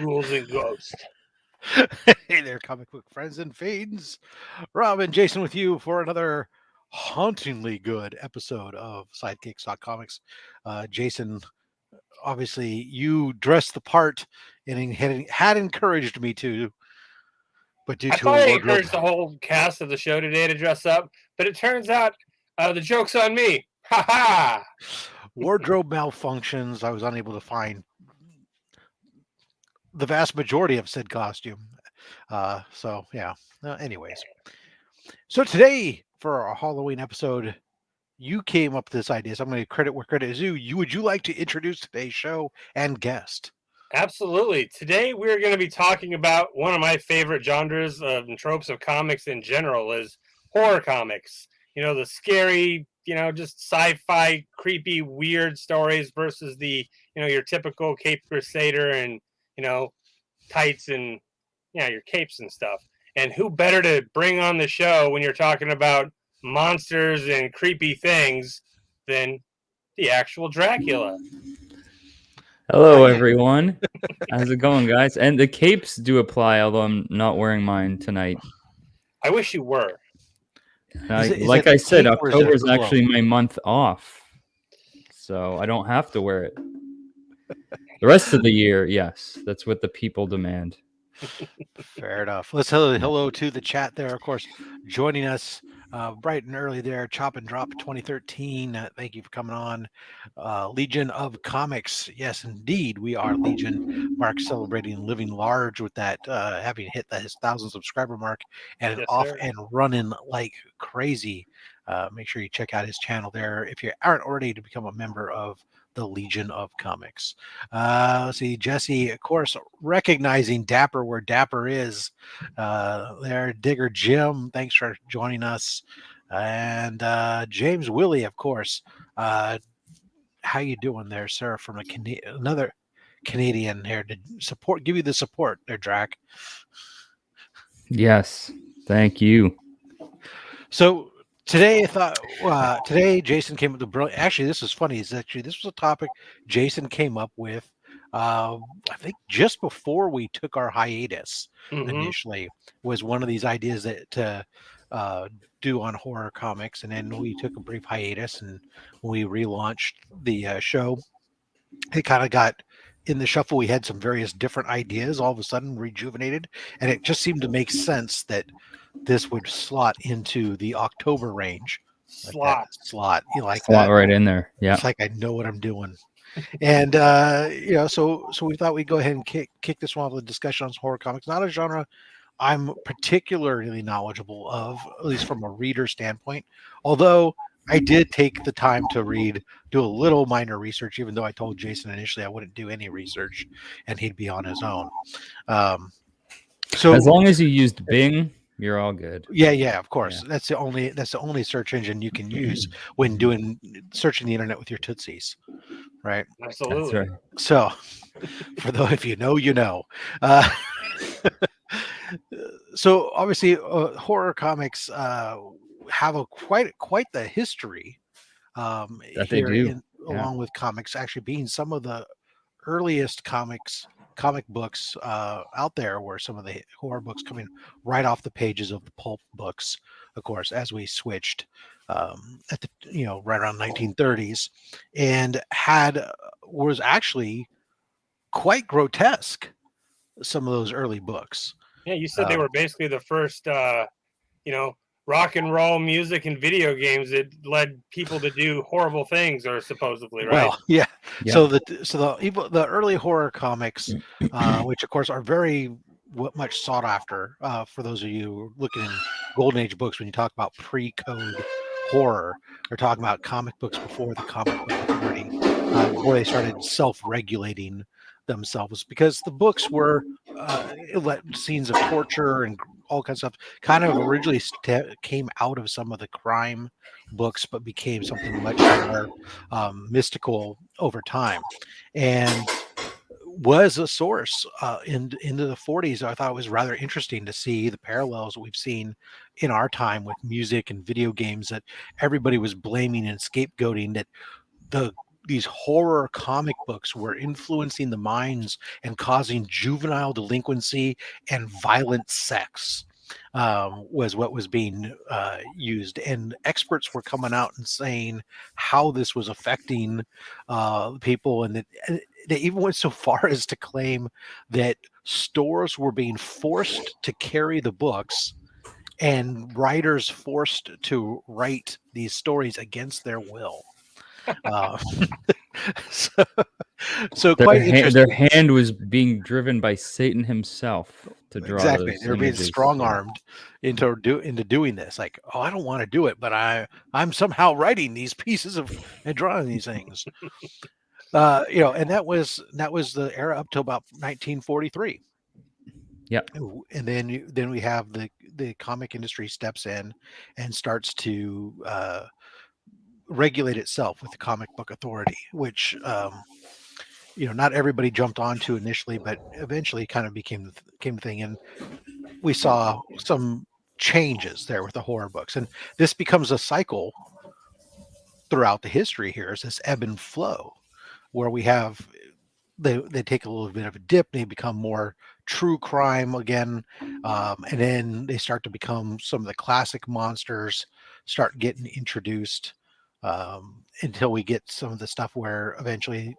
Ghouls and Ghosts. Hey there, comic book friends and fiends. Rob and Jason with you for another hauntingly good episode of Sidekicks.comics. Jason, obviously, you dressed the part and had encouraged me to, but due I to a thought I wardrobe encouraged the whole cast of the show today to dress up, but it turns out the joke's on me. Ha ha! wardrobe malfunctions, I was unable to find the vast majority of said costume. So yeah. Anyways, so today for our Halloween episode, you came up with this idea. So I'm going to credit where credit is due. Would you like to introduce today's show and guest? Absolutely. Today we're going to be talking about one of my favorite genres and tropes of comics in general is horror comics. You know, the scary, just sci-fi, creepy, weird stories versus the, your typical Cape Crusader and, tights and, your capes and stuff. And who better to bring on the show when you're talking about monsters and creepy things than the actual Dracula? Hello, everyone. How's it going, guys? And the capes do apply, although I'm not wearing mine tonight. I wish you were. Like I said, October is actually my month off, so I don't have to wear it. The rest of the year, yes, that's what the people demand. Fair enough. Let's hello to the chat there, of course, joining us bright and early there. Chop and Drop 2013. Thank you for coming on. Legion of Comics. Yes, indeed, we are Legion. Mark celebrating living large with that, having hit his 1,000 subscriber mark and Yes, off sir. and running like crazy. Make sure you check out his channel there if you aren't already to become a member of the Legion of Comics. Let's see, Jesse, of course, recognizing Dapper where Dapper is. There, Digger Jim, thanks for joining us. And James Willie, of course. How you doing there, sir? From another Canadian here to give you the support there, Drac. Yes, thank you. So today, I thought today Jason came up with the brilliant. Actually, this is funny. This was a topic Jason came up with. I think just before we took our hiatus initially was one of these ideas that to do on horror comics, and then we took a brief hiatus, and when we relaunched the show, it kind of got in the shuffle. We had some various different ideas all of a sudden rejuvenated, and it just seemed to make sense that this would slot into the October range. Slot. You like Slot that? right in there. Yeah. It's like I know what I'm doing. And so we thought we'd go ahead and kick this one off with a discussion on horror comics. Not a genre I'm particularly knowledgeable of, at least from a reader standpoint. Although I did take the time to do a little minor research, even though I told Jason initially I wouldn't do any research and he'd be on his own. So as long as you used Bing, you're all good. Yeah, of course. Yeah. That's the only search engine you can use when searching the internet with your Tootsies, right? Absolutely. That's right. So, for those if you know, you know. So obviously, horror comics have quite the history. That they do, along with comics actually being some of the earliest comic books out there, were some of the horror books coming right off the pages of the pulp books, of course, as we switched at the right around 1930s, and was actually quite grotesque, some of those early books. Yeah, you said they were basically the first rock and roll music and video games that led people to do horrible things, or supposedly, right? Well, yeah. So the early horror comics, which of course are very much sought after for those of you looking in Golden Age books, when you talk about pre-code horror, they're talking about comic books before the Comic Book Authority, before they started self-regulating themselves, because the books were scenes of torture and all kinds of stuff, kind of originally came out of some of the crime books, but became something much more mystical over time, and was a source into the 40s. I thought it was rather interesting to see the parallels we've seen in our time with music and video games, that everybody was blaming and scapegoating that the these horror comic books were influencing the minds and causing juvenile delinquency and violent sex, was what was being used. And experts were coming out and saying how this was affecting people. And they even went so far as to claim that stores were being forced to carry the books and writers forced to write these stories against their will. Uh, so, so quite interesting. Their hand was being driven by Satan himself to draw Exactly. those They're being images. strong-armed into doing this. Like, oh, I don't want to do it, but I'm somehow writing these pieces of and drawing these things. And that was the era up to about 1943. Yeah. And then we have the comic industry steps in and starts to regulate itself with the Comic Book Authority, which not everybody jumped onto initially, but eventually kind of became the thing. And we saw some changes there with the horror books, and this becomes a cycle throughout the history here. Is this ebb and flow where we have they take a little bit of a dip, they become more true crime again, and then they start to become some of the classic monsters start getting introduced, until we get some of the stuff where eventually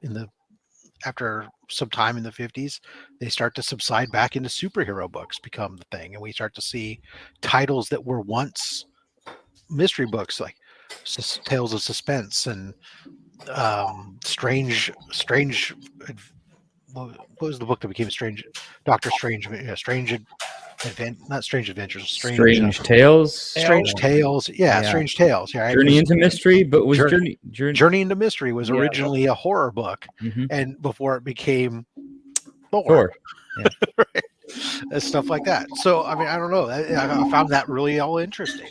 after some time in the 50s, they start to subside back into superhero books become the thing, and we start to see titles that were once mystery books like Tales of Suspense and strange what was the book that became Strange Doctor Strange, not Strange Adventures, Strange Tales. Strange Tales, Strange Tales. Yeah, Journey into Mystery, but was Journey into Mystery was originally a horror book, and before it became Thor. Yeah. Right? And stuff like that. So I mean, I don't know. I found that really all interesting.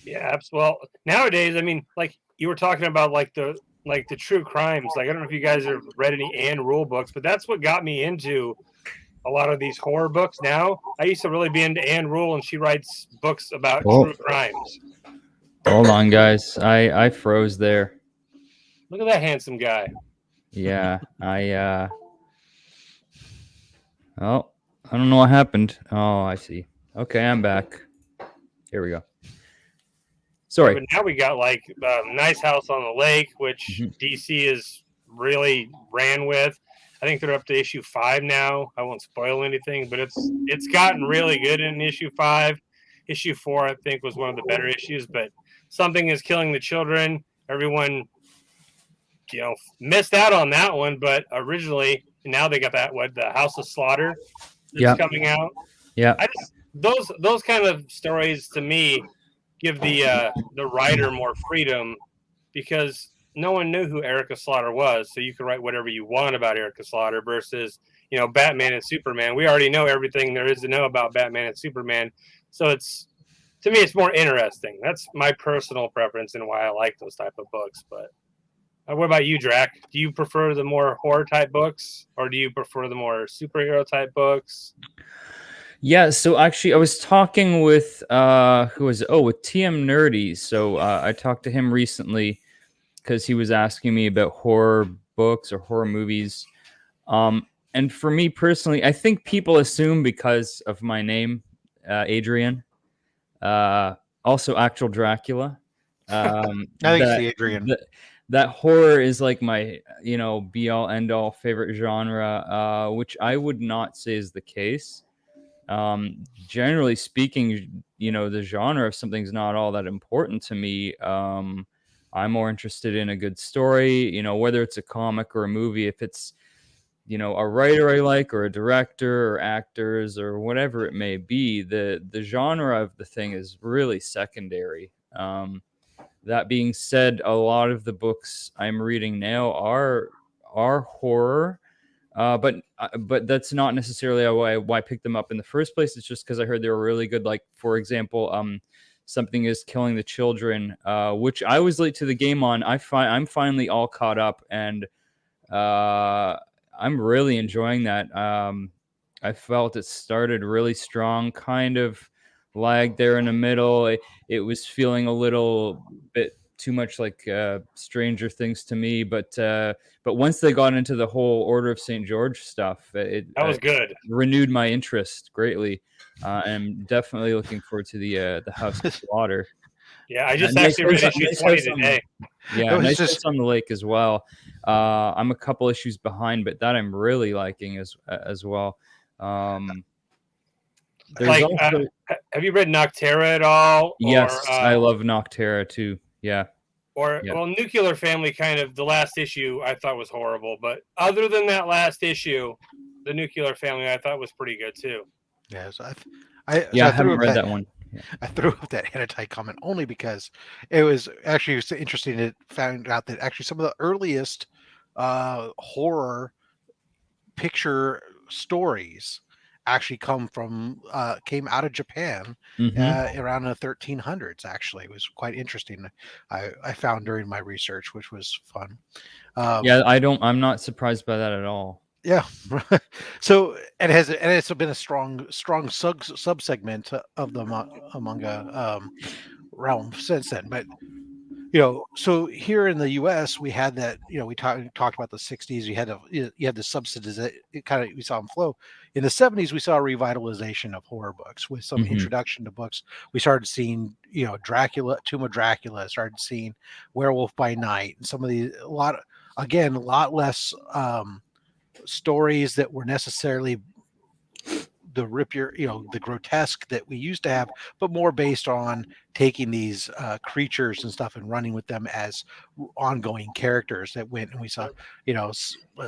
Yeah, well, nowadays, I mean, like you were talking about, like the true crimes. Like, I don't know if you guys have read any Anne Rule books, but that's what got me into a lot of these horror books. Now, I used to really be into Anne Rule, and she writes books about true crimes. Hold on, guys. I froze there. Look at that handsome guy. Yeah, Oh, I don't know what happened. Oh, I see. Okay, I'm back. Here we go. Sorry. But now we got like Nice House on the Lake, which DC is really ran with. I think they're up to issue 5 now. I won't spoil anything, but it's gotten really good in issue 5. Issue 4, I think, was one of the better issues. But Something is Killing the Children. Everyone, missed out on that one. But originally, now they got the House of Slaughter that's coming out. Yeah. Those kind of stories to me give the writer more freedom, because no one knew who Erica Slaughter was, so you can write whatever you want about Erica Slaughter versus Batman and Superman. We already know everything there is to know about Batman and Superman, so to me it's more interesting. That's my personal preference and why I like those type of books. But what about you, Drac? Do you prefer the more horror type books, or do you prefer the more superhero type books? Yeah, so actually I was talking with who was it? Oh, with TM Nerdy. So I talked to him recently because he was asking me about horror books or horror movies. And for me personally, I think people assume because of my name, Adrian, also Actual Dracula. I think it's the Adrian. That horror is like my, be all end all favorite genre, which I would not say is the case. Generally speaking, the genre of something's not all that important to me. I'm more interested in a good story, whether it's a comic or a movie. If it's, a writer I like, or a director, or actors, or whatever it may be, the genre of the thing is really secondary. That being said, a lot of the books I'm reading now are horror. But that's not necessarily why I picked them up in the first place. It's just because I heard they were really good. Like, for example, Something is Killing the Children, which I was late to the game on. I'm finally all caught up, and I'm really enjoying that. I felt it started really strong, kind of lagged there in the middle. It was feeling a little bit too much like Stranger Things to me, but once they got into the whole Order of St. George stuff, it That was good. renewed my interest greatly. And I'm definitely looking forward to the House of Slaughter. Yeah, I just Nice actually read house- issue nice 20 house on- today. Yeah, It was nice just- house on the lake as well. I'm a couple issues behind, but that I'm really liking as well. There's Like, also have you read Nocterra at all? yes, Or, I love Nocterra too. Yeah. Yeah. Well, Nuclear Family, kind of the last issue I thought was horrible, but other than that last issue, the Nuclear Family I thought was pretty good too. Yeah, so I threw haven't up read that one. Yeah. I threw up that anti comment only because it was actually so interesting to find out that actually some of the earliest horror picture stories actually came out of Japan around the 1300s. Actually, it was quite interesting. I found during my research, which was fun. Yeah, I'm not surprised by that at all. Yeah. So it's been a strong sub segment of the manga realm since then. But so here in the U.S. we had that. We talked about the '60s. You had the subsidies. We saw them flow. In the '70s, we saw a revitalization of horror books with some introduction to books. We started seeing Dracula, Tomb of Dracula. Started seeing Werewolf by Night, and some of these a lot less stories that were necessarily the the grotesque that we used to have, but more based on taking these creatures and stuff and running with them as ongoing characters that went, and we saw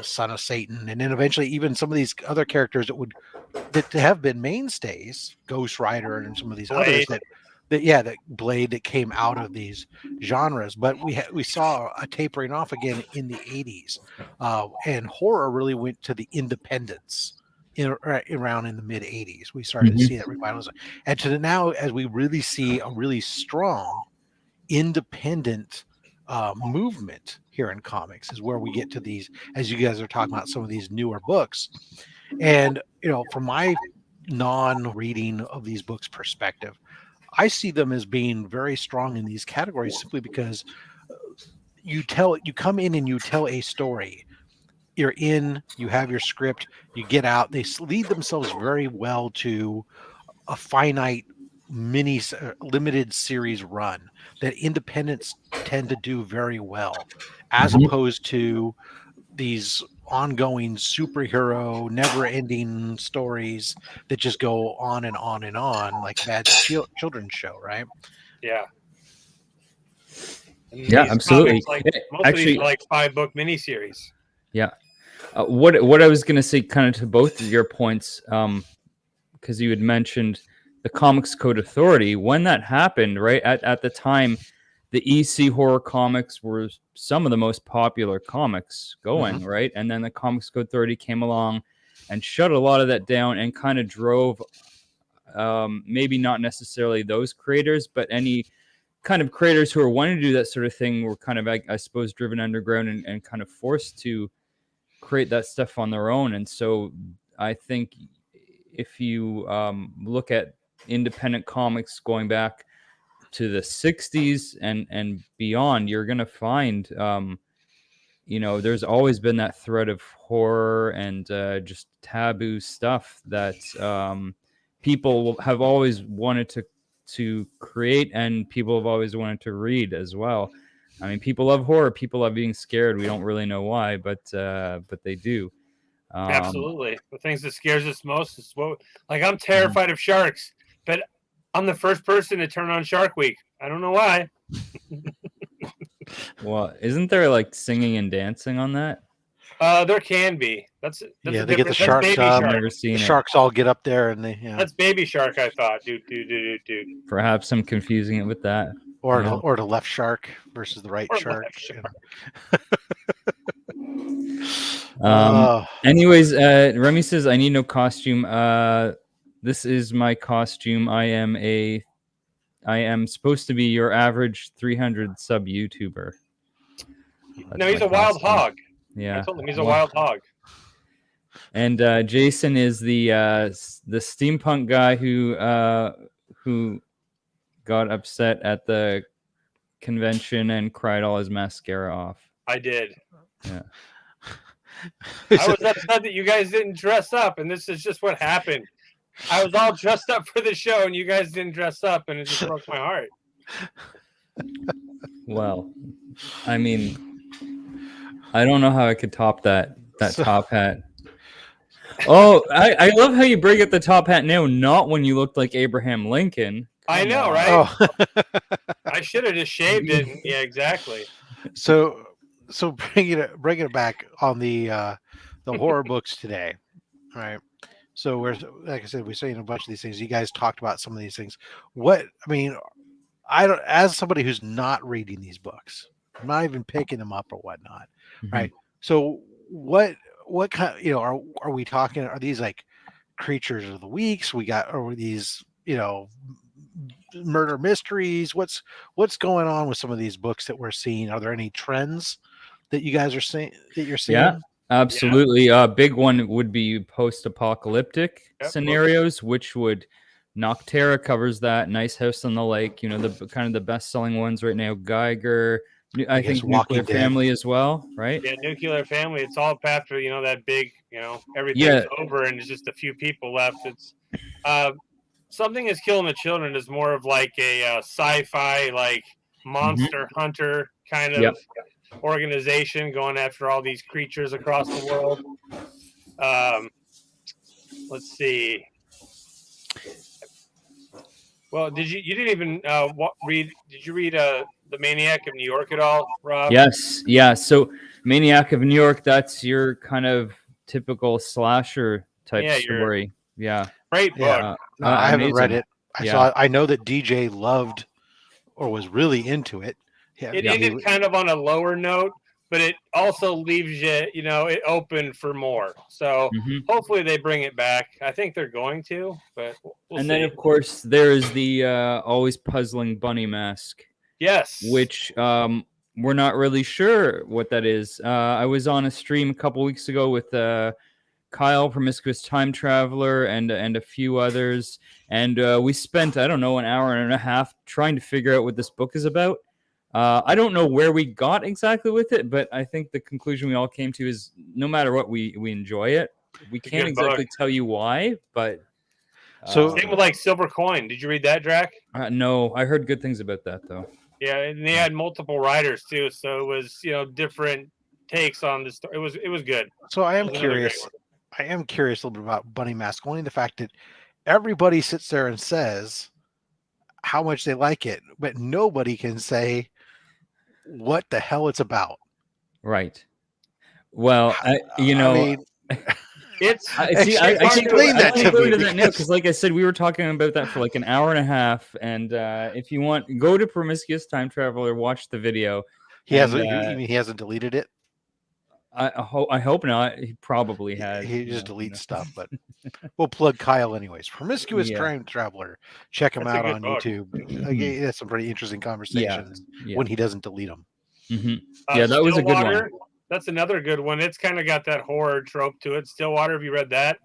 Son of Satan, and then eventually even some of these other characters that have been mainstays, Ghost Rider and some of these Blade. others that Blade, that came out of these genres. But we saw a tapering off again in the 80s, and horror really went to the independents around in the mid 80s. We started to see that revitalization, and to now, as we really see a really strong independent movement here in comics, is where we get to these, as you guys are talking about, some of these newer books. And from my non-reading of these books perspective, I see them as being very strong in these categories simply because you come in and you tell a story. You're in, you have your script, you get out. They lead themselves very well to a finite limited series run that independents tend to do very well, as opposed to these ongoing superhero never-ending stories that just go on and on and on, like bad children's show, right? Yeah. Yeah, absolutely. Most of these are like 5-book miniseries. Yeah. What I was going to say, kind of to both of your points, because you had mentioned the Comics Code Authority. When that happened, right, at the time, the EC horror comics were some of the most popular comics going, right? And then the Comics Code Authority came along and shut a lot of that down and kind of drove, maybe not necessarily those creators, but any kind of creators who are wanting to do that sort of thing were kind of, I suppose, driven underground and kind of forced to create that stuff on their own. And so I think if you look at independent comics going back to the 60s and beyond, you're going to find, there's always been that thread of horror and just taboo stuff that people have always wanted to create, and people have always wanted to read as well. I mean, people love horror. People love being scared. We don't really know why, but they do. Absolutely. The things that scares us most is I'm terrified of sharks, but I'm the first person to turn on Shark Week. I don't know why. Well, isn't there like singing and dancing on that? There can be. That's they get the sharks baby up. shark. Never seen The it. sharks all get up there, and That's baby shark. I thought. Dude. Perhaps I'm confusing it with that. or the left shark versus the right shark. Anyways, Remy says, I need no costume. This is my costume. I am supposed to be your average 300 sub YouTuber. No, he's a wild hog. Yeah, I told him he's a wild hog. And Jason is the steampunk guy who got upset at the convention and cried all his mascara off. I did. Yeah. I was upset that you guys didn't dress up, and this is just what happened. I was all dressed up for the show, and you guys didn't dress up, and it just broke my heart. Well, I mean, I don't know how I could top that top hat. Oh, I love how you bring up the top hat now, not when you looked like Abraham Lincoln. I know, right? Oh. I should have just shaved it. Yeah, exactly. So bringing it back on the horror books today, right? So we're, like I said, we're saying a bunch of these things. You guys talked about some of these things. I don't, as somebody who's not reading these books, I'm not even picking them up or whatnot, right? So what kind, are we talking? Are these like creatures of the weeks? Or these, murder mysteries? What's going on with some of these books that we're seeing? Are there any trends that you guys are seeing, that you're seeing? Yeah, absolutely. A big one would be post-apocalyptic scenarios, which would Nocterra covers that. Nice House on the Lake, the kind of the best-selling ones right now. Geiger, I think Nuclear Family as well, right? Yeah, Nuclear Family. It's all after that big, everything's over and there's just a few people left. It's Something is Killing the Children is more of like a sci-fi, like monster hunter kind of organization going after all these creatures across the world. Let's see. Well, you didn't even read? Did you read the Maniac of New York at all, Rob? Yes, yeah. So Maniac of New York, that's your kind of typical slasher type story. Yeah, great book. No, I haven't read it. I know that DJ loved or was really into it. It ended kind of on a lower note, but it also leaves you, it open for more. So hopefully they bring it back. I think they're going to, but we'll see. Then, of course, there is the always puzzling bunny mask. Yes. Which we're not really sure what that is. I was on a stream a couple weeks ago with Kyle, Promiscuous Time Traveler, and a few others. And we spent, I don't know, an hour and a half trying to figure out what this book is about. I don't know where we got exactly with it, but I think the conclusion we all came to is no matter what, we enjoy it. We can't exactly tell you why, but... So same with like Silver Coin. Did you read that, Drac? No, I heard good things about that, though. Yeah, and they had multiple writers, too, so it was, different takes on the story. It was good. So I am curious. I am curious a little bit about Bunny Mask, only the fact that everybody sits there and says how much they like it, but nobody can say what the hell it's about. Right. Well, it's I can't explain that to me because, like I said, we were talking about that for like an hour and a half. And if you want, go to Promiscuous Time Traveler, watch the video. He hasn't deleted it. I hope not. He probably has. He just deletes stuff, but we'll plug Kyle anyways. Promiscuous Time Traveler. Check him out on YouTube. He has some pretty interesting conversations when he doesn't delete them. Yeah, that was a good one. That's another good one. It's kind of got that horror trope to it. Stillwater, have you read that?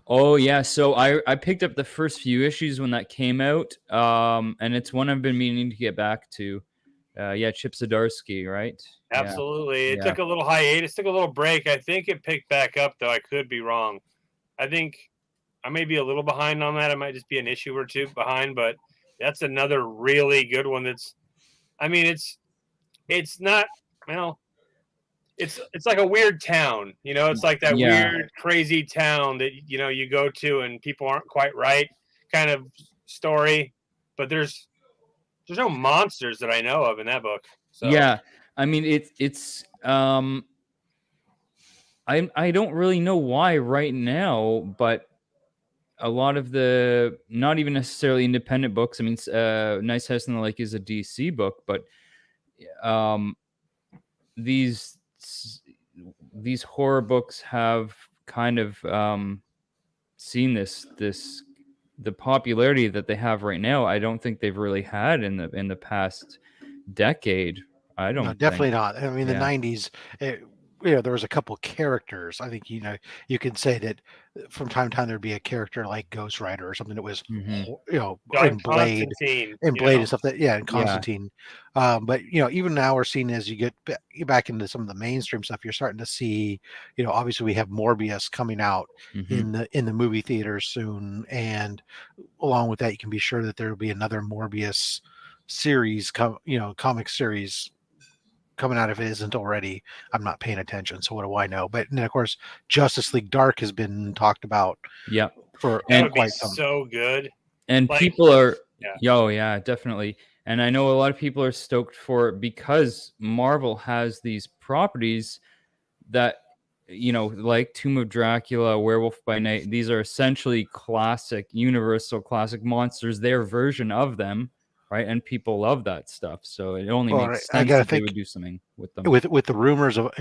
Oh, yeah. So I picked up the first few issues when that came out, and it's one I've been meaning to get back to. Chip Zdarsky, right? Absolutely. It took a little hiatus, took a little break. I think it picked back up, though. I could be wrong. I think I may be a little behind on that. I might just be an issue or two behind, but that's another really good one. It's not, it's like a weird town, it's like that weird, crazy town that, you go to and people aren't quite right kind of story, but there's no monsters that I know of in that book. So. Yeah. I mean, it's I don't really know why right now, but a lot of the not even necessarily independent books. I mean, Nice House on the Lake is a DC book, but these horror books have kind of seen the popularity that they have right now. I don't think they've really had in the past decade. I don't definitely not. I mean, the 90s, there was a couple characters. I think you can say that from time to time there'd be a character like Ghost Rider or something that was Mhm. or in Blade Constantine, and stuff and Yeah. Constantine. But even now we're seeing as you get back into some of the mainstream stuff, you're starting to see obviously we have Morbius coming out Mhm. in the movie theaters soon, and along with that you can be sure that there will be another Morbius series comic series coming out if it isn't already. I'm not paying attention, so what do I know? But then of course Justice League Dark has been talked about Yep. for That And would be quite some. so good. and Like, people are yeah. oh yeah, definitely. And I know a lot of people are stoked for it because Marvel has these properties that like Tomb of Dracula, Werewolf by Night, these are essentially classic, universal classic monsters, their version of them, right? And people love that stuff, so it only Well, makes I sense gotta that they think would do something with them. with the rumors of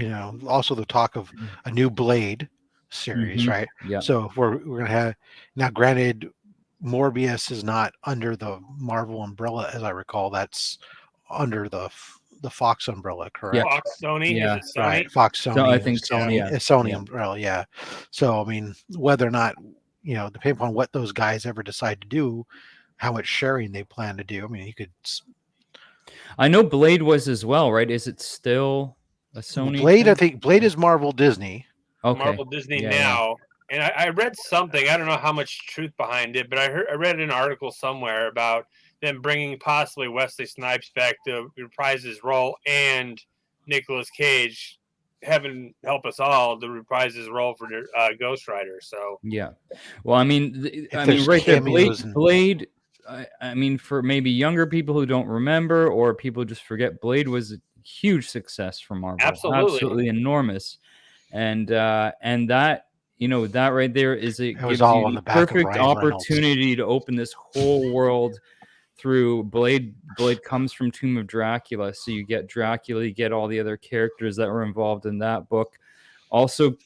also the talk of a new Blade series, Mm-hmm. right? Yeah. So if we're gonna have now, granted, Morbius is not under the Marvel umbrella, as I recall. That's under the Fox umbrella, Yeah. correct? Fox, Sony, is Yeah. it Sony? Right, Fox, So I Sony, think so. Yeah. Sony Yeah. umbrella, yeah. So I mean, whether or not depending upon what those guys ever decide to do, how much sharing they plan to do. I mean, you could I know Blade was as well, right? Is it still a Sony Blade. I thing? think Blade is Marvel Disney. Okay. Marvel Disney Yeah. Yeah. now. And I read something, I don't know how much truth behind it, but I read an article somewhere about them bringing possibly Wesley Snipes back to reprise his role, and Nicolas Cage, heaven help us all, to reprise his role for Ghost Rider. So Yeah. Well, I mean, If there's right there, cameos and Blade. I mean, for maybe younger people who don't remember or people just forget, Blade was a huge success for Marvel. absolutely. Enormous, and that that right there is it was gives all you on the the back of perfect Ryan Reynolds. opportunity to open this whole world through Blade. Blade comes from Tomb of Dracula, so you get Dracula, you get all the other characters that were involved in that book. Also,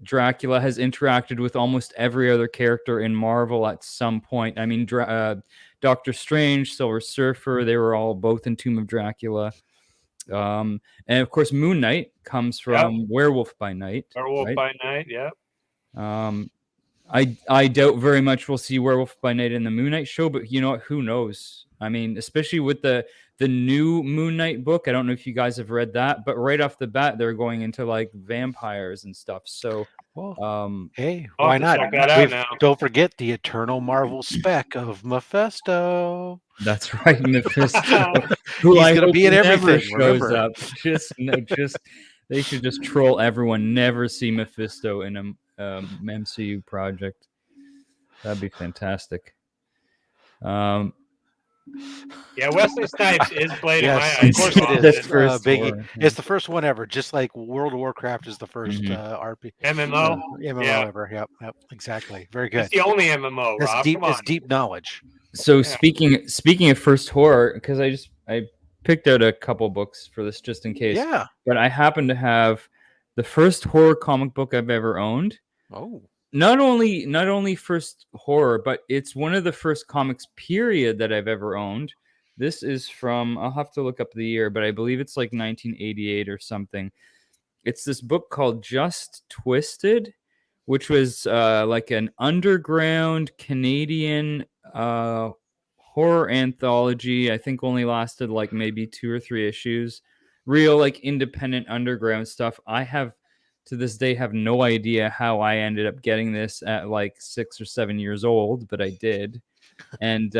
Dracula has interacted with almost every other character in Marvel at some point. I mean, Doctor Strange, Silver Surfer, they were all both in Tomb of Dracula. And of course, Moon Knight comes from Werewolf by Night. Werewolf right? by Night, yeah. I doubt very much we'll see Werewolf by Night in the Moon Knight show, but you know what? Who knows? I mean, especially with the new Moon Knight book. I don't know if you guys have read that, but right off the bat, they're going into like vampires and stuff. So, hey, I'll why have to not? check that out now. Don't forget the eternal Marvel spec of Mephisto. That's right, Mephisto, who He's I gonna hope be in never everything. shows Remember, up. They should just troll everyone. Never see Mephisto in a MCU project. That'd be fantastic. Yeah, Wesley Snipes is Blade in my yes, eyes. It's it this is first Biggie. horror, yeah. It's the first one ever, just like World of Warcraft is the first RP MMO. MMO Yeah. ever. Yep, exactly. Very good. It's the only MMO, That's Rob. deep. Come on. That's deep knowledge. So speaking of first horror, because I picked out a couple books for this just in case. Yeah. But I happen to have the first horror comic book I've ever owned. Oh. Not only first horror, but it's one of the first comics period that I've ever owned. This is from, I'll have to look up the year, but I believe it's like 1988 or something. It's this book called Just Twisted, which was like an underground Canadian horror anthology. I think only lasted like maybe 2 or 3 issues. Real like independent underground stuff. I have to this day have no idea how I ended up getting this at like 6 or 7 years old, but I did. And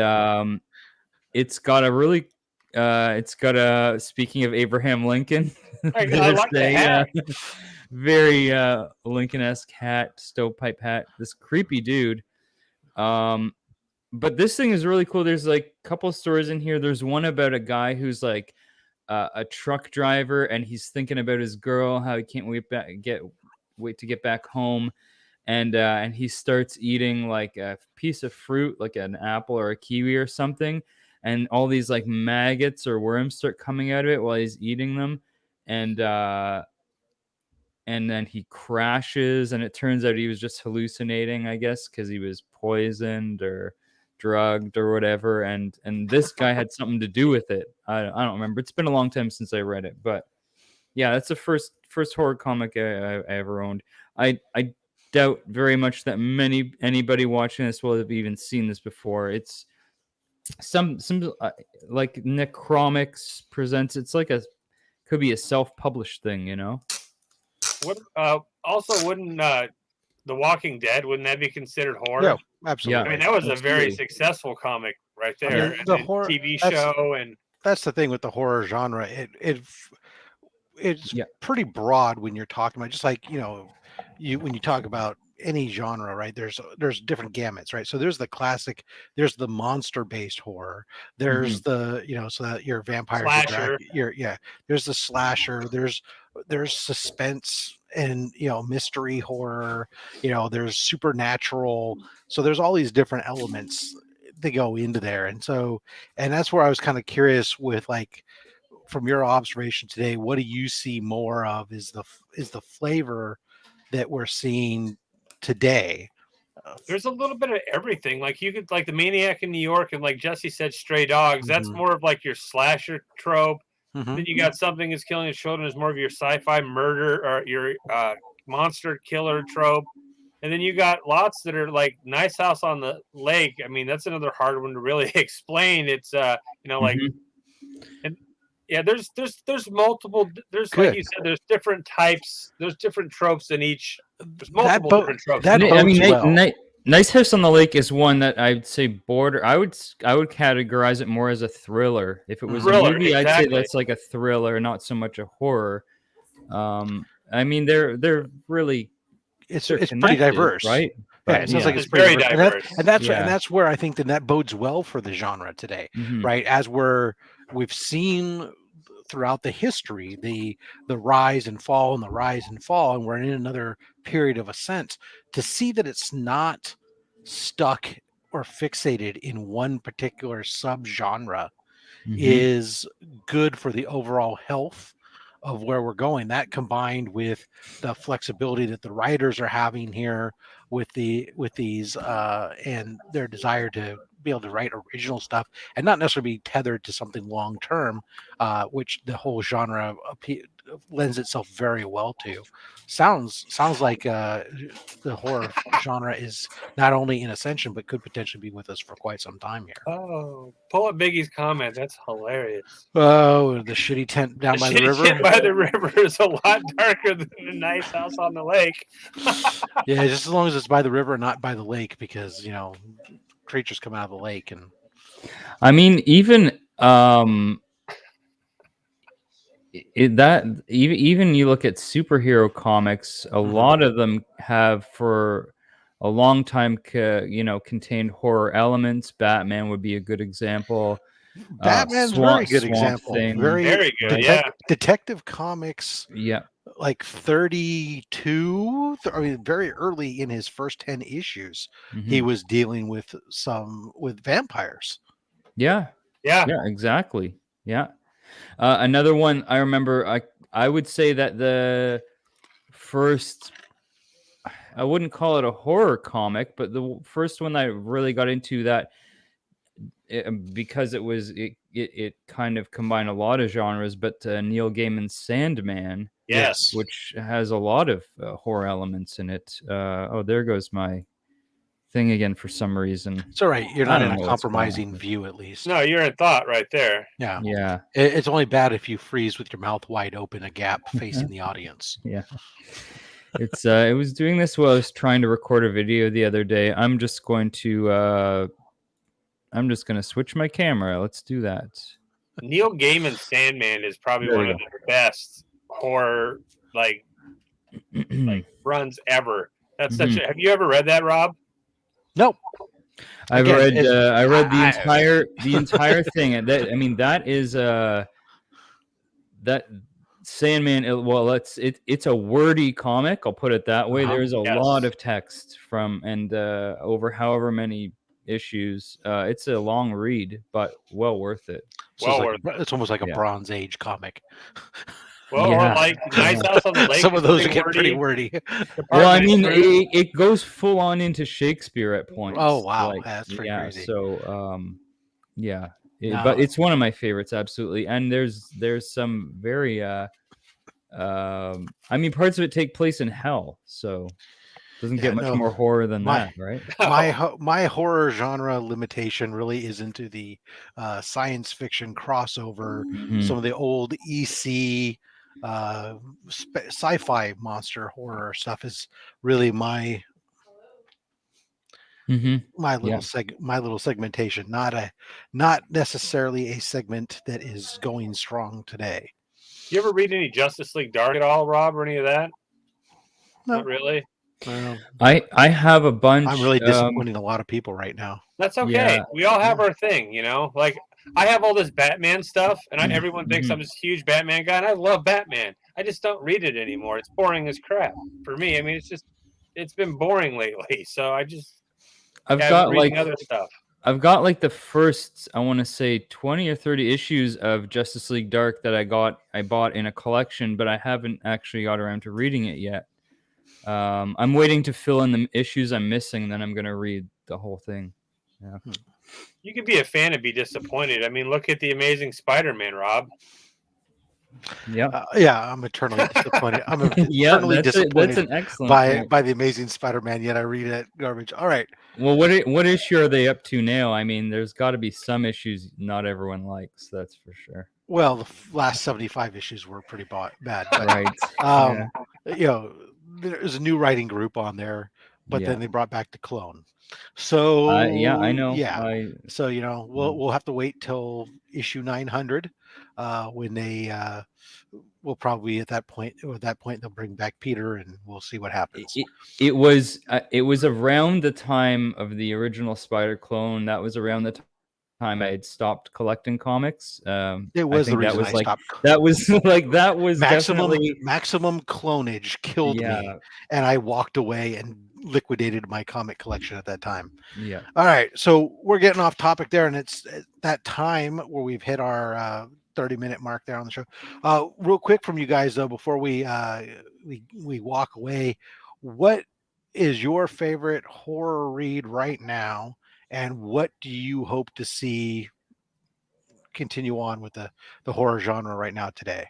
it's got a really speaking of Abraham Lincoln, I like the hat. very Lincoln-esque hat, stovepipe hat, this creepy dude. But this thing is really cool. There's like a couple stories in here. There's one about a guy who's like a truck driver, and he's thinking about his girl, how he can't wait to get back home, and he starts eating like a piece of fruit, like an apple or a kiwi or something, and all these like maggots or worms start coming out of it while he's eating them, and then he crashes, and it turns out he was just hallucinating, I guess, because he was poisoned or drugged or whatever, and this guy had something to do with it. I don't remember. It's been a long time since I read it, but Yeah, that's the first horror comic I ever owned. I doubt very much that anybody watching this will have even seen this before. It's some like Necromics presents. It's like could be a self-published thing, you know. What also wouldn't The Walking Dead, wouldn't that be considered horror? Yeah, absolutely. I mean, that was a very absolutely. successful comic right I there. mean, And the a horror TV that's show and that's the thing with the horror genre. It's Yeah. pretty broad when you're talking about, just like, when you talk about any genre, right? There's different gamuts, right? So there's the classic, there's the monster based horror, there's the, so that your vampires, Slasher. there's the slasher, there's suspense and mystery horror, there's supernatural. So there's all these different elements that go into there. And that's where I was kind of curious with, like, from your observation today, what do you see more of? Is the flavor that we're seeing today? There's a little bit of everything. Like you could, like the Maniac in New York, and like Jesse said, Stray Dogs. That's Mhm. more of like your slasher trope. Mhm. Then you got Something Is Killing His Children is more of your sci-fi murder or your monster killer trope. And then you got lots that are like Nice House on the Lake. I mean, that's another hard one to really explain. It's like, and yeah, there's multiple. There's Good. like you said, there's different types. There's different tropes in each. There's That multiple different tropes. that I mean, bodes well. Nice House on the Lake is one that I'd say I would categorize it more as a thriller. If it was Thriller, a movie, I'd say exactly. that's like a thriller, not so much a horror. I mean, they're really It's connected, pretty diverse, right? Yeah, But it sounds like it's It's pretty very diverse. And diverse. that's where I think that bodes well for the genre today, Mhm. right? As we've seen throughout the history, the rise and fall and the rise and fall, and we're in another period of ascent. To see that it's not stuck or fixated in one particular subgenre Mhm. is good for the overall health of where we're going. That combined with the flexibility that the writers are having here with these and their desire to be able to write original stuff and not necessarily be tethered to something long term, which the whole genre lends itself very well to. Sounds like the horror genre is not only in ascension but could potentially be with us for quite some time here. Oh, pull up Biggie's comment. That's hilarious. Oh, the shitty tent down by the shitty river. tent by the river is a lot darker than the Nice House on the Lake. Yeah, just as long as it's by the river and not by the lake, because creatures come out of the lake. And I mean, even even you look at superhero comics, a lot of them have for a long time contained horror elements. Batman would be a good example. Batman's very good Swamp example. Thing. Very good, yeah. Detective Comics, Yeah. like 32, I mean, very early in his first 10 issues, he was dealing with vampires. Yeah, exactly. Yeah. Another one I remember, I would say that the first, I wouldn't call it a horror comic, but the first one I really got into that because it kind of combined a lot of genres, but Neil Gaiman's Sandman, Yes, which has a lot of horror elements in it. Oh, there goes my thing again for some reason. It's all right. You're not in a know what's going compromising on. view, at least. no, you're in thought right there. Yeah. Yeah. It's only bad if you freeze with your mouth wide open, a gap facing the audience. Yeah. It's it was doing this while I was trying to record a video the other day. I'm just going to switch my camera. Let's do that. Neil Gaiman's Sandman is probably There we one of the best horror like runs ever. That's such a, have you ever read that, Rob? Nope. I read the entire thing, and that is that Sandman. It's a wordy comic. I'll put it that way. There's a lot of text and over however many issues. It's a long read, but well worth it. So it's almost like a Bronze Age comic. Well, or like Nice House on the Lake. Some of those get pretty wordy. Well, I mean, it goes full on into Shakespeare at points. Oh wow, that's pretty crazy. So, but it's one of my favorites, absolutely. And there's some very I mean, parts of it take place in hell, so doesn't Yeah, get much no, more horror than my that, right? my horror genre limitation really is into the science fiction crossover, Mhm. some of the old EC sci-fi monster horror stuff is really my Mhm. Yeah. my little segmentation, not necessarily a segment that is going strong today. You ever read any Justice League Dark at all, Rob, or any of that? Not No, really. I have a I'm bunch. really disappointing a lot of people right now. That's okay. Yeah. We all have Yeah. our thing, you know. Like I have all this Batman stuff, and everyone thinks Mhm. I'm this huge Batman guy, and I love Batman. I just don't read it anymore. It's boring as crap for me. I mean, it's been boring lately, so I've I've been got reading like other stuff. I've got like the first, I want to say 20 or 30 issues of Justice League Dark that I bought in a collection, but I haven't actually got around to reading it yet. I'm waiting to fill in the issues I'm missing, then I'm gonna read the whole thing. Yeah. You could be a fan and be disappointed. I mean, look at the Amazing Spider-Man, Rob. Yeah. Yeah, I'm eternally disappointed. I'm Yeah, eternally that's disappointed an excellent point. by the Amazing Spider-Man. Yet I read it garbage. All right. Well, what issue are they up to now? I mean, there's got to be some issues not everyone likes. That's for sure. Well, the last 75 issues were pretty bad, but Right. Yeah. you know, there's a new writing group on there, but Yeah. then they brought back the clone. So Yeah, I know. yeah. So Mm. we'll have to wait till issue 900 when they we'll probably at that point they'll bring back Peter and we'll see what happens. It was around the time of the original Spider clone. That was around the time I had stopped collecting comics. It I was the think that reason was I like stopped. that was like that was definitely Maximum clonage killed me, yeah. and I walked away and liquidated my comic collection at that time. Yeah. All right, so we're getting off topic there, and it's that time where we've hit our 30-minute mark there on the show. Real quick from you guys though, before we walk away, what is your favorite horror read right now, and what do you hope to see continue on with the horror genre right now today?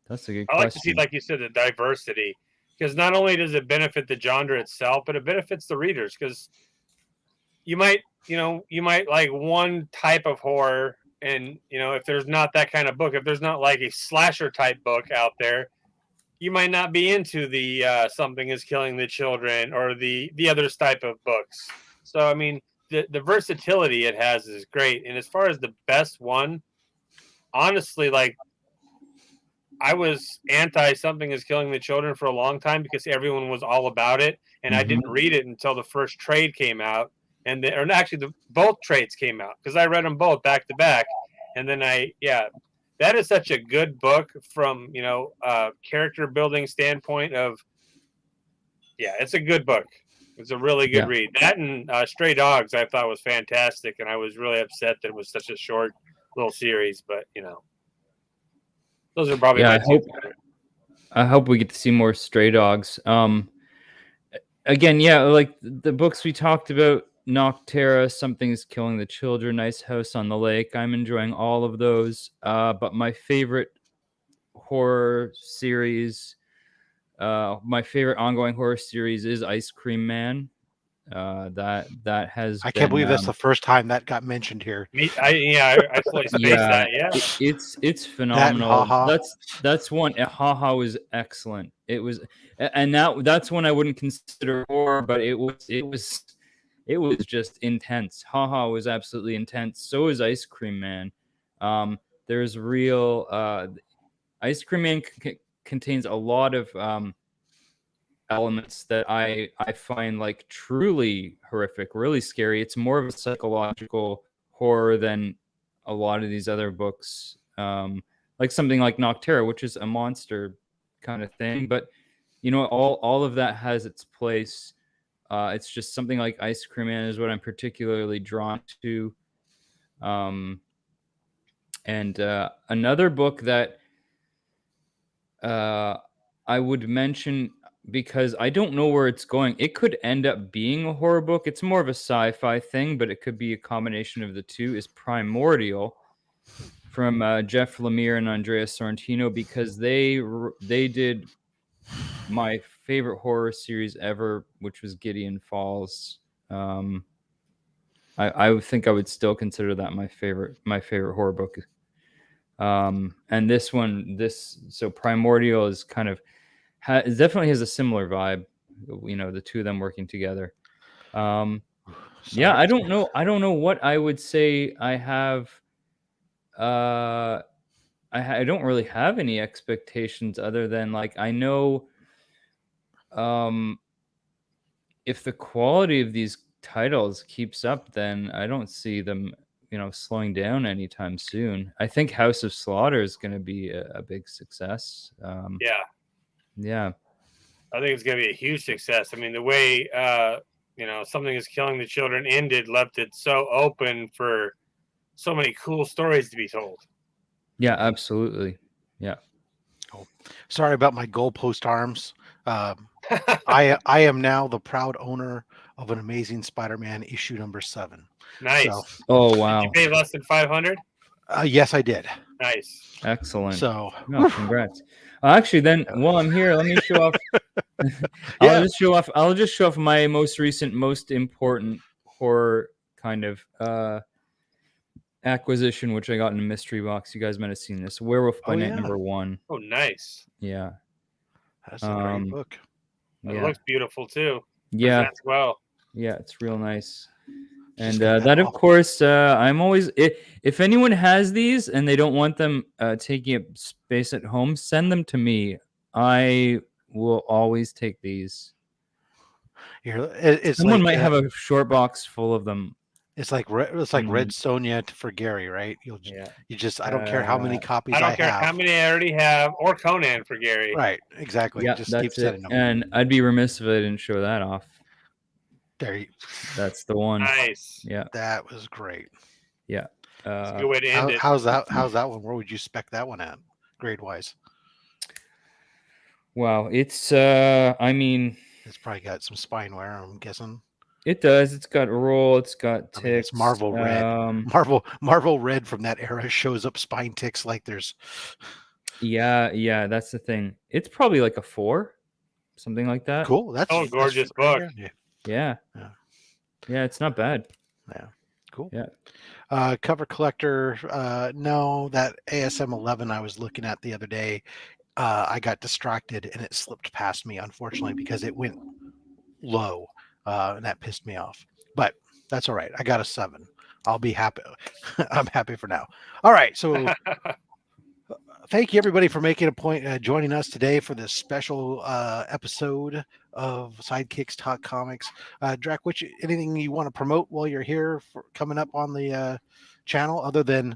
That's a good I like to see, question. like you said, the diversity, because not only does it benefit the genre itself, but it benefits the readers. Because you might like one type of horror, and if there's not that kind of book, if there's not like a slasher type book out there, you might not be into the Something is Killing the Children or the other type of books. So I mean, the versatility it has is great. And as far as the best one, honestly, like I was anti Something is Killing the Children for a long time because everyone was all about it, and I didn't read it until the first trade came out, or actually both trades came out because I read them both back to back, and then that is such a good book from character building standpoint of it's a good book. It's a really good read. That and Stray Dogs I thought was fantastic, and I was really upset that it was such a short little series, but those are probably my two favorite. I hope we get to see more Stray Dogs. Again, like the books we talked about, Nocterra, Something's Killing the Children, Nice House on the Lake. I'm enjoying all of those. But my favorite horror series, my favorite ongoing horror series is Ice Cream Man. That has I can't believe that's the first time that got mentioned here. I fully spaced that. Yeah, it's phenomenal. That That's one. Haha was excellent. It was, and that's one I wouldn't consider horror, but it was just intense. Haha was absolutely intense. So is Ice Cream Man. There's real. Ice Cream Man contains a lot of elements that I find like truly horrific, really scary. It's more of a psychological horror than a lot of these other books, like something like Nocterra, which is a monster kind of thing. But all of that has its place. It's just something like Ice Cream Man is what I'm particularly drawn to. And another book that I would mention, because I don't know where it's going. It could end up being a horror book. It's more of a sci-fi thing, but it could be a combination of the two, is Primordial from Jeff Lemire and Andrea Sorrentino, because they did my favorite horror series ever, which was Gideon Falls. I think I would still consider that my favorite horror book. And this one, so Primordial is kind of it definitely has a similar vibe. The two of them working together. Yeah, I don't know what I would say I have. I don't really have any expectations other than, like, I know if the quality of these titles keeps up, then I don't see them slowing down anytime soon. I think House of Slaughter is going to be a big success. Yeah, I think it's going to be a huge success. I mean, the way Something Is Killing the Children ended left it so open for so many cool stories to be told. Yeah, absolutely. Yeah. Oh, sorry about my goalpost arms. I am now the proud owner of an Amazing Spider-Man issue number 7. Nice. So, oh wow. Did you pay less than $500? Yes, I did. Nice. Excellent. So, no, congrats. Actually, then while I'm here, let me show off. Yeah. I'll just show off my most recent, most important horror kind of acquisition, which I got in a mystery box. You guys might have seen this. Werewolf by Night number 1. Oh, nice. Yeah. That's a great book. It looks beautiful too. Yeah. Presents well. Yeah, it's real nice. And that, of course, I'm always, if anyone has these and they don't want them taking up space at home, send them to me. I will always take these. Someone might have a short box full of them. It's like Red Sonja for Gary, right? You just I don't care how many copies I have. I don't care how many I already have, or Conan for Gary. Right, exactly. Yeah, just keep sending them. And I'd be remiss if I didn't show that off. That's the one. Nice. Yeah, that was great. Yeah. It's a good way to end it. How's that one? Where would you spec that one at, grade wise? Wow, it's I mean, it's probably got some spine wear, I'm guessing. It does. It's got roll. It's got ticks. It's Marvel red. Marvel red from that era shows up spine ticks like there's. Yeah. That's the thing. It's probably like a 4, something like that. Cool. That's a gorgeous book. Yeah. It's not bad. Yeah. Cool. Yeah. Cover collector. No, that ASM 11 I was looking at the other day. I got distracted and it slipped past me, unfortunately, because it went low. And that pissed me off, but that's all right. I got a 7. I'll be happy. I'm happy for now. All right. So thank you everybody for making a point, joining us today for this special episode of Sidekicks Talk Comics. Drac, anything you want to promote while you're here for coming up on the channel other than,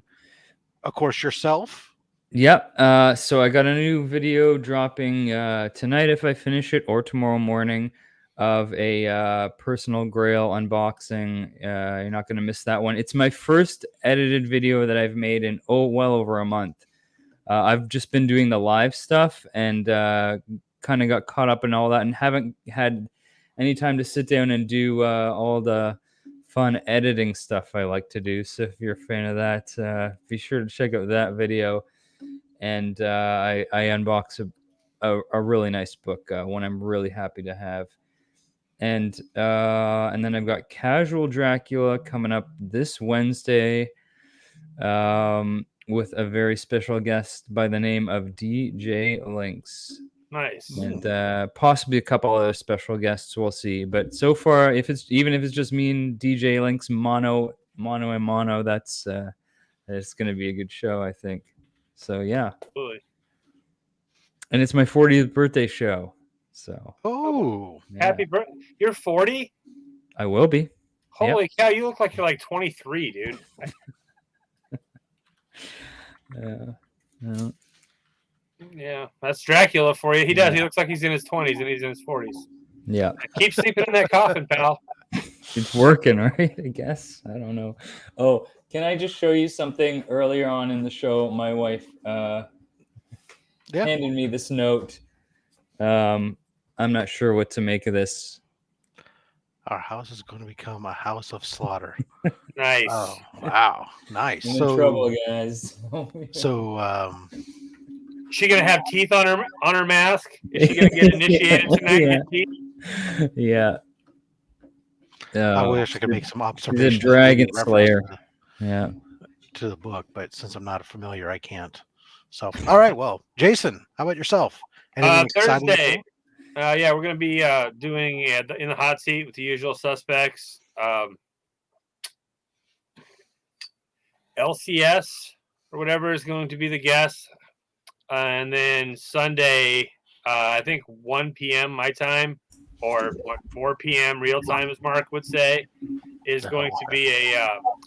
of course, yourself? Yep. So I got a new video dropping tonight if I finish it, or tomorrow morning, of a personal grail unboxing. You're not going to miss that one. It's my first edited video that I've made in well over a month. I've just been doing the live stuff and kind of got caught up in all that and haven't had any time to sit down and do all the fun editing stuff I like to do. So if you're a fan of that, be sure to check out that video. And I unbox a really nice book, one I'm really happy to have. And then I've got Casual Dracula coming up this Wednesday with a very special guest by the name of DJ Lynx. Nice. And possibly a couple other special guests, we'll see. But so far, if it's just me and DJ Lynx, mono, that's it's going to be a good show, I think. So yeah. Absolutely. And it's my 40th birthday show. So happy birthday! You're 40. I will be. Holy cow! You look like you're like 23, dude. Yeah, that's Dracula for you. He does. He looks like he's in his 20s and he's in his 40s. Yeah. Keep sleeping in that coffin, pal. It's working, right? I guess. I don't know. Oh, can I just show you something? Earlier on in the show, my wife handed me this note. I'm not sure what to make of this. Our house is going to become a house of slaughter. Nice. Oh, wow. Nice. I'm in trouble, guys. She gonna have teeth on her mask? Is she gonna get initiated tonight? Yeah. with teeth? Yeah. I wish I could make some He's a observations. dragon maybe reference slayer. Yeah. to the book, but since I'm not familiar, I can't. So, all right. Well, Jason, how about yourself? Anything exciting? Thursday. Yeah, we're gonna be doing in the hot seat with the usual suspects. LCS or whatever is going to be the guest, and then Sunday, I think 1 p.m. my time, or 4 p.m. real time, as Mark would say, is going to be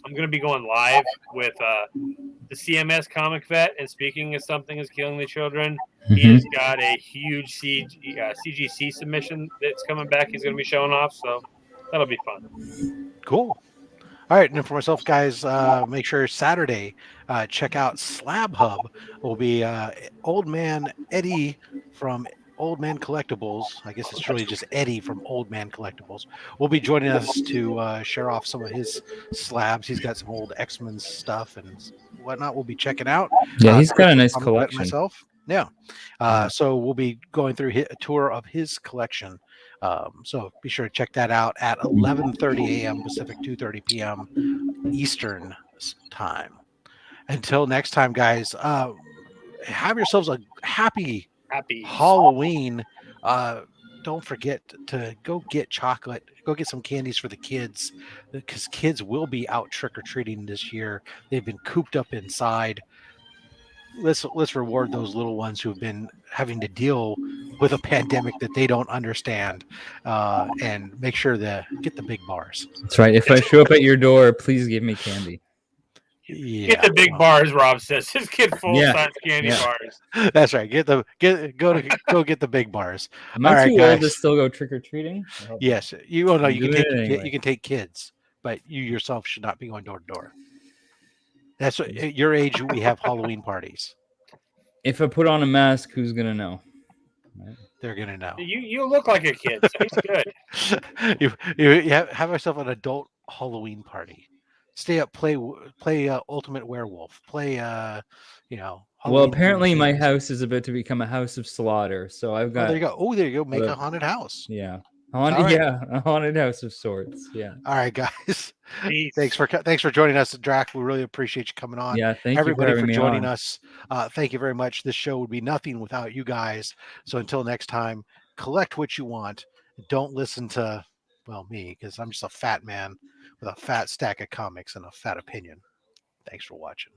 I'm going to be going live with the CMS comic vet. And speaking of something is killing the children, he has got a huge CGC submission that's coming back. He's going to be showing off, so that'll be fun. Cool. All right, and then for myself, guys, make sure Saturday, check out Slab Hub. Will be Old Man Eddie from Old Man Collectibles. I guess it's really just Eddie from Old Man Collectibles. Will be joining us to share off some of his slabs. He's got some old X-Men stuff and whatnot. We'll be checking out. Yeah, he's got a nice collection. Myself. Yeah. So we'll be going through a tour of his collection. So be sure to check that out at 11:30 a.m. Pacific, 2:30 p.m. Eastern time. Until next time, guys, have yourselves a happy Halloween. Don't forget to go get chocolate, go get some candies for the kids, because kids will be out trick-or-treating this year. They've been cooped up inside. Let's reward those little ones who have been having to deal with a pandemic that they don't understand, and make sure to get the big bars. That's right. If I show up at your door, please give me candy. Yeah, get the big bars, Rob says. Just get full-size candy bars. That's right. Go get the big bars. Am I too old to still go trick-or-treating? Yes. You can take kids, but you yourself should not be going door to door. That's what, at your age, we have Halloween parties. If I put on a mask, who's gonna know? Right? They're gonna know. You look like a kid, so he's good. you have yourself an adult Halloween party. Stay up, play Ultimate Werewolf. Play Halloween. Well, apparently my house is about to become a house of slaughter, so I've got. There you go. Oh, there you go. Make a haunted house. Yeah. A haunted house of sorts. Yeah. All right, guys. Thanks for joining us, Drac. We really appreciate you coming on. Yeah, thank everybody you for joining us. Thank you very much. This show would be nothing without you guys. So until next time, collect what you want. Don't listen to me, because I'm just a fat man with a fat stack of comics and a fat opinion. Thanks for watching.